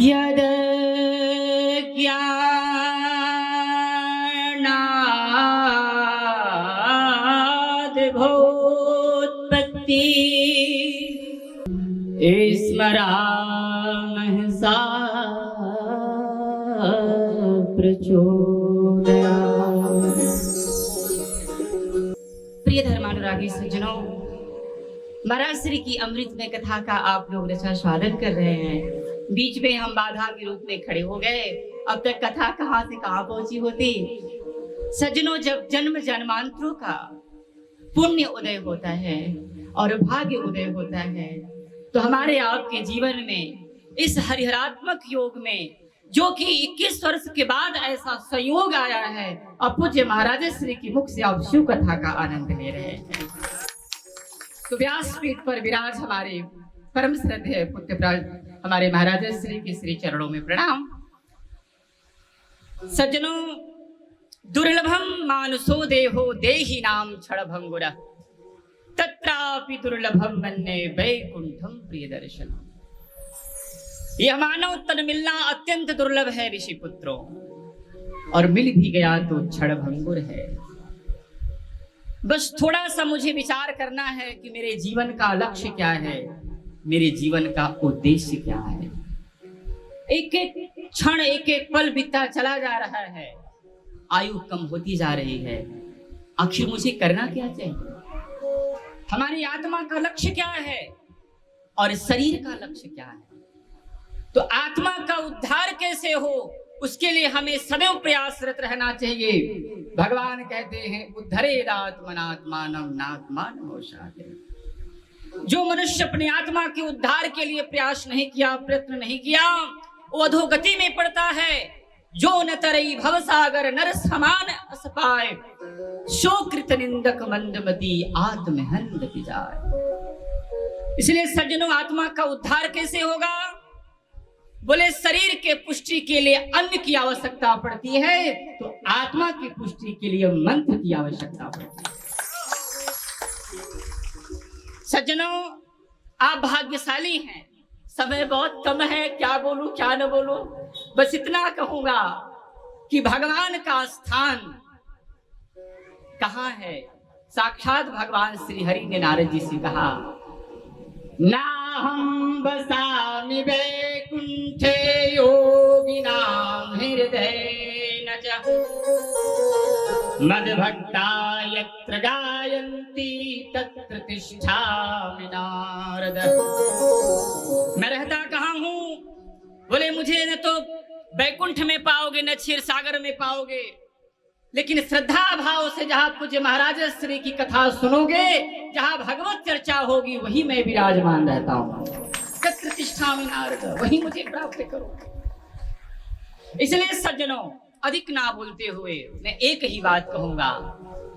यद ज्ञानाद् भोत्पत्ति स्मरामः सा प्रचोदयात्। प्रिय धर्मानुरागी सज्जनों, महाराज श्री की अमृतमय कथा का आप लोग रचा स्वागत कर रहे हैं। बीच में हम बाधा के रूप में खड़े हो गए। अब तक कथा कहां से कहां पहुंची होती। सज्जनों, जब जन्म जन्मांतरों का पुण्य उदय होता है और भाग्य उदय होता है, तो हमारे आपके जीवन में इस हरिहरात्मक योग में जो कि 21 वर्ष के बाद ऐसा संयोग आया है, अब पूज्य महाराज श्री की मुख से आप शिव कथा का आनंद ले रहे हैं। तो व्यासपीठ पर विराज हमारे परम श्रद्धेय पुत्र हमारे महाराज श्री के श्री चरणों में प्रणाम। सज्जनों, दुर्लभम मानुषो देहो देहि नाम क्षणभंगुर तत्रापि दुर्लभम मन्ये वैकुंठम प्रिय दर्शनम। यह मानव तन मिलना अत्यंत दुर्लभ है ऋषि पुत्रों, और मिल भी गया तो क्षणभंगुर है। बस थोड़ा सा मुझे विचार करना है कि मेरे जीवन का लक्ष्य क्या है, मेरे जीवन का उद्देश्य क्या है। एक एक क्षण एक एक पल बीतता चला जा रहा है, आयु कम होती जा रही है। आखिर मुझे करना क्या चाहिए? हमारी आत्मा का लक्ष्य क्या है और शरीर का लक्ष्य क्या है? तो आत्मा का उद्धार कैसे हो, उसके लिए हमें सदैव प्रयासरत रहना चाहिए। भगवान कहते हैं, उद्धरेदात्मनात्मानं नात्मानमोक्षाय। जो मनुष्य अपनी आत्मा के उद्धार के लिए प्रयास नहीं किया, प्रयत्न नहीं किया, वो अधोगति में पड़ता है। जो न तरई भवसागर नर समान अस पाए, शो कृत निंदक मंदमती आत्महंद जाए। इसलिए सज्जनों, आत्मा का उद्धार कैसे होगा? बोले, शरीर के पुष्टि के लिए अन्न की आवश्यकता पड़ती है, तो आत्मा की पुष्टि के लिए मंत्र की आवश्यकता पड़ती है। सज्जनों, आप भाग्यशाली हैं। समय बहुत कम है, क्या बोलूं क्या न बोलूं। बस इतना कहूंगा कि भगवान का स्थान कहाँ है। साक्षात भगवान श्री हरि ने नारद जी से कहा, नाहं वसामि वैकुंठे योगिनां हृदयेन च मद्भक्ता यत्र गायन्ति तत्र तिष्ठामि नारद। मैं रहता कहाँ हूँ? बोले, मुझे न तो वैकुंठ में पाओगे न क्षीर सागर में पाओगे, लेकिन श्रद्धा भाव से जहां पूज्य महाराज श्री की कथा सुनोगे, जहां भगवत चर्चा होगी, वही मैं विराजमान रहता हूं। तत्र तिष्ठामि नारद, वही मुझे प्राप्त करो। इसलिए सज्जनों, अधिक ना बोलते हुए मैं एक ही बात कहूंगा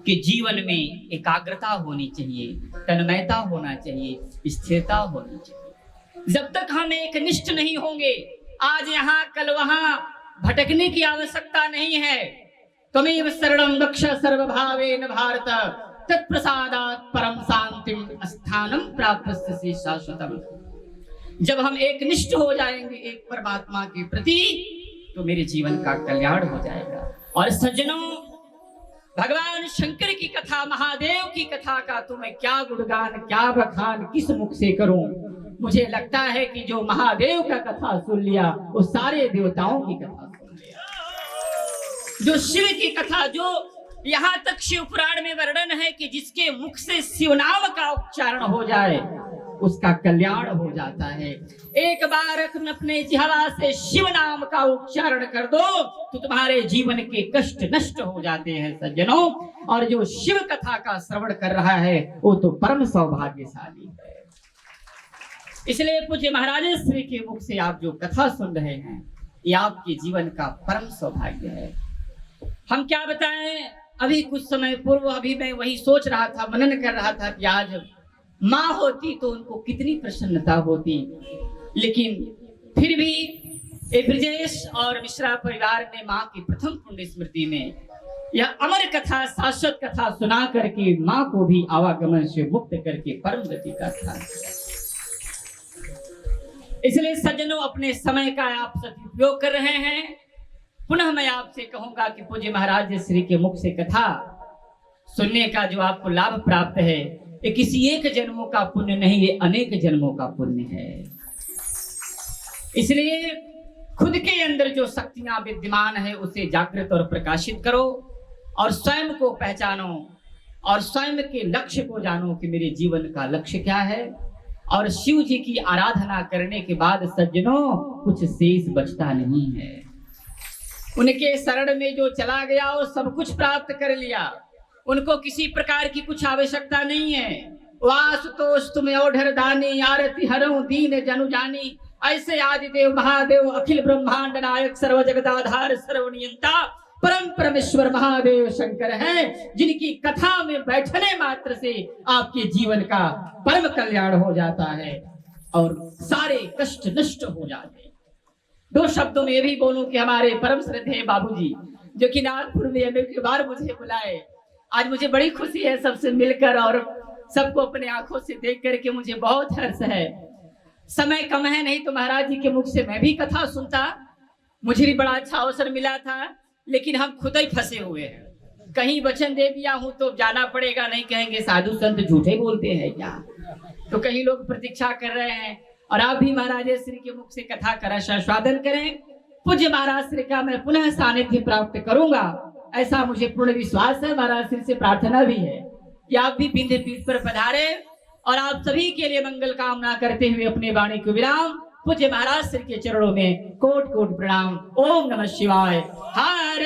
कि जीवन में एकाग्रता होनी चाहिए, तन्मयता होना चाहिए, स्थिरता होनी चाहिए। जब तक हम एक निष्ठ नहीं होंगे, आज यहाँ कल वहां भटकने की आवश्यकता नहीं है। त्वमेव शरणं रक्ष सर्वभावेन भारत, तत्प्रसादात् परम शांतिम स्थानं प्राप्स्यसि शाश्वतम्। जब हम एक निष्ठ हो जाएंगे एक परमात्मा के प्रति, तो मेरे जीवन का कल्याण हो जाएगा। और सज्जनों, भगवान शंकर की कथा, महादेव की कथा का तो मैं क्या गुणगान, क्या बखान किस मुख से करूं। मुझे लगता है कि जो महादेव का कथा सुन लिया, वो सारे देवताओं की कथा सुन लिया। जो शिव की कथा, जो यहाँ तक शिव पुराण में वर्णन है कि जिसके मुख से शिव नाम का उच्चारण हो जाए, उसका कल्याण हो जाता है। एक बार अपने जिह्वा से शिव नाम का उच्चारण कर दो तो तुम्हारे जीवन के कष्ट नष्ट हो जाते हैं सज्जनों। और जो शिव कथा का श्रवण कर रहा है, वो तो परम सौभाग्यशाली है। इसलिए पूज्य महाराज श्री के मुख से आप जो कथा सुन रहे हैं, ये आपके जीवन का परम सौभाग्य है। हम क्या बताएं, अभी कुछ समय पूर्व अभी मैं वही सोच रहा था, मनन कर रहा था कि आज माँ होती तो उनको कितनी प्रसन्नता होती। लेकिन फिर भी ब्रजेश और मिश्रा परिवार ने माँ की प्रथम पुण्य स्मृति में यह अमर कथा, शाश्वत कथा सुना करके माँ को भी आवागमन से मुक्त करके परम गति का स्थान किया। इसलिए सज्जनों, अपने समय का आप सदुपयोग कर रहे हैं। पुनः मैं आपसे कहूंगा कि पूज्य महाराज श्री के मुख से कथा सुनने का जो आपको लाभ प्राप्त है, ये किसी एक जन्मों का पुण्य नहीं, ये अनेक जन्मों का पुण्य है। इसलिए खुद के अंदर जो शक्तियां विद्यमान है उसे जागृत और प्रकाशित करो, और स्वयं को पहचानो, और स्वयं के लक्ष्य को जानो कि मेरे जीवन का लक्ष्य क्या है। और शिव जी की आराधना करने के बाद सज्जनों कुछ शेष बचता नहीं है। उनके शरण में जो चला गया वो सब कुछ प्राप्त कर लिया, उनको किसी प्रकार की कुछ आवश्यकता नहीं है। वासुतोष तुम्हें ओढ़र दानी, आरती हरऊं दीन जनु जानी। ऐसे आदिदेव महादेव अखिल ब्रह्मांड नायक सर्व जगदाधार सर्वनियंता परम परमेश्वर महादेव शंकर हैं, जिनकी कथा में बैठने मात्र से आपके जीवन का परम कल्याण हो जाता है और सारे कष्ट नष्ट हो जाते हैं। दो शब्दों में भी बोलूं कि हमारे परम श्रद्धेय बाबूजी जो कि नागपुर में अनेक बार मुझे बुलाए, आज मुझे बड़ी खुशी है सबसे मिलकर और सबको अपने आंखों से देख करके मुझे बहुत हर्ष है। समय कम है, नहीं तो महाराज जी के मुख से मैं भी कथा सुनता, मुझे भी बड़ा अच्छा अवसर मिला था, लेकिन हम खुद ही फंसे हुए हैं। कहीं वचन दे दिया हूं तो जाना पड़ेगा, नहीं कहेंगे साधु संत झूठे बोलते हैं क्या, तो कहीं लोग प्रतीक्षा कर रहे हैं। और आप भी महाराज श्री के मुख से कथा का रस आस्वादन करें। पूज्य महाराज श्री का मैं पुनः सानिध्य प्राप्त करूंगा, ऐसा मुझे पूर्ण विश्वास है। महाराज श्री से प्रार्थना भी है कि आप भी विंध्य पीठ पर पधारे, और आप सभी के लिए मंगल कामना करते हुए अपने वाणी को विराम पूज्य महाराज श्री के चरणों में कोट कोट प्रणाम। ओम नमः शिवाय। हर